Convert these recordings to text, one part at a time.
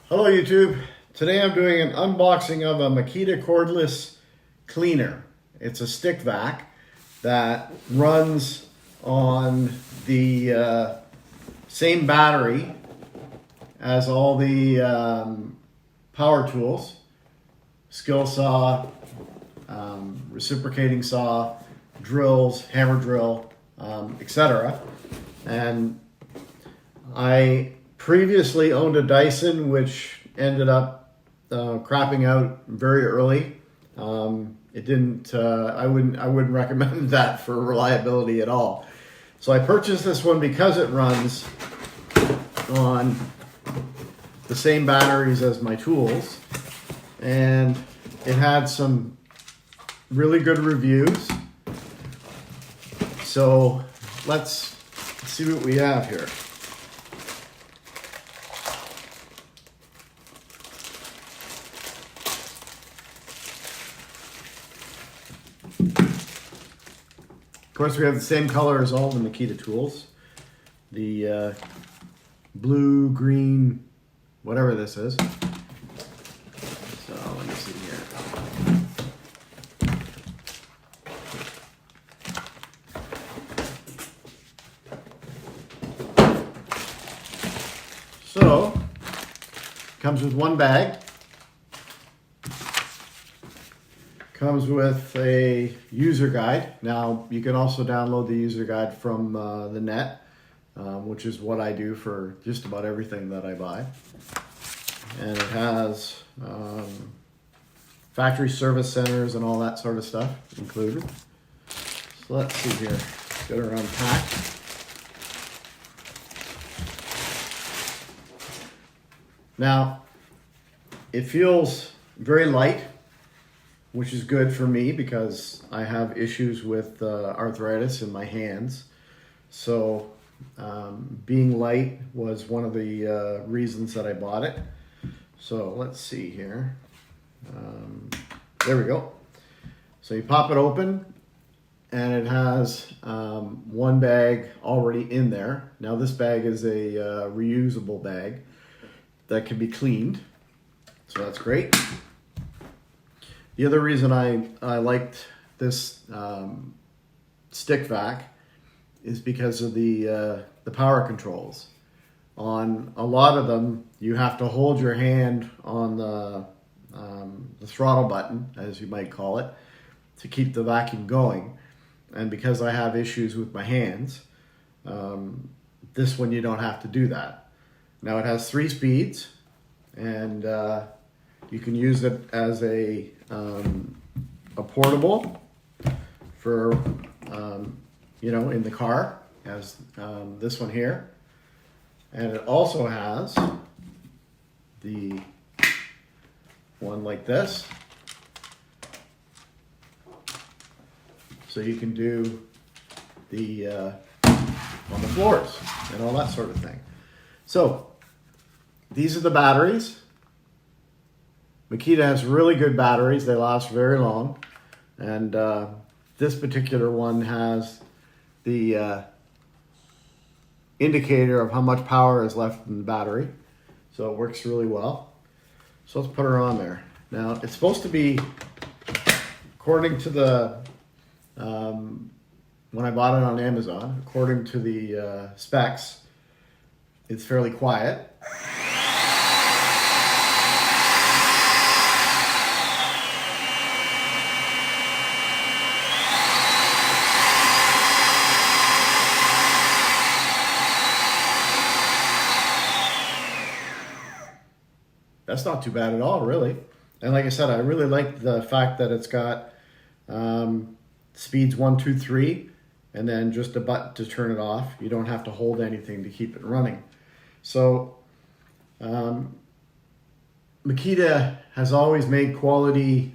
Hello YouTube. Today I'm doing an unboxing of a Makita cordless cleaner. It's a stick vac that runs on the same battery as all the power tools, skill saw, reciprocating saw, drills, hammer drill, etc. And I previously owned a Dyson, which ended up crapping out very early. It didn't. I wouldn't recommend that for reliability at all. So I purchased this one because it runs on the same batteries as my tools, and it had some really good reviews. So let's see what we have here. Of course, we have the same color as all the Makita tools. The blue, green, whatever this is. So let me see here. So, comes with one bag. Comes with a user guide. Now, you can also download the user guide from the net, which is what I do for just about everything that I buy. And it has factory service centers and all that sort of stuff included. So let's see here. Get her unpacked. Now, it feels very light, which is good for me because I have issues with arthritis in my hands. So being light was one of the reasons that I bought it. So let's see here. There we go. So you pop it open and it has one bag already in there. Now this bag is a reusable bag that can be cleaned. So that's great. The other reason I liked this stick vac is because of the power controls. On a lot of them, you have to hold your hand on the throttle button, as you might call it, to keep the vacuum going. And because I have issues with my hands, this one you don't have to do that. Now it has 3 speeds, and you can use it as a portable for, in the car, as this one here. And it also has the one like this. So you can do the on the floors and all that sort of thing. So these are the batteries. Makita has really good batteries. They last very long. And this particular one has the indicator of how much power is left in the battery. So it works really well. So let's put her on there. Now it's supposed to be, according to the, when I bought it on Amazon, according to the specs, it's fairly quiet. That's not too bad at all, really. And like I said, I really like the fact that it's got speeds 1, 2, 3, and then just a button to turn it off. You don't have to hold anything to keep it running. So Makita has always made quality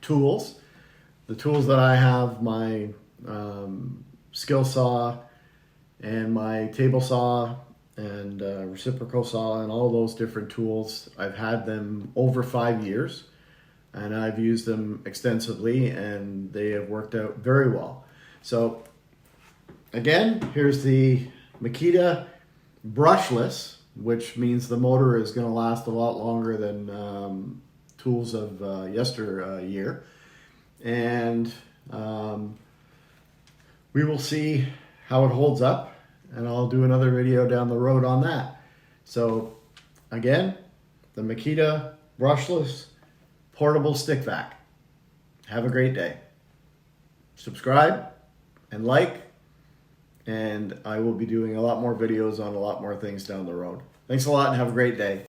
tools. The tools that I have, my skill saw and my table saw and reciprocal saw and all those different tools, I've had them over 5 years, and I've used them extensively, and they have worked out very well. So again, here's the Makita Brushless which means the motor is going to last a lot longer than tools of yesteryear. And we will see how it holds up, and I'll do another video down the road on that. So again, the Makita Brushless Portable Stick Vac. Have a great day. Subscribe and like, and I will be doing a lot more videos on a lot more things down the road. Thanks a lot and have a great day.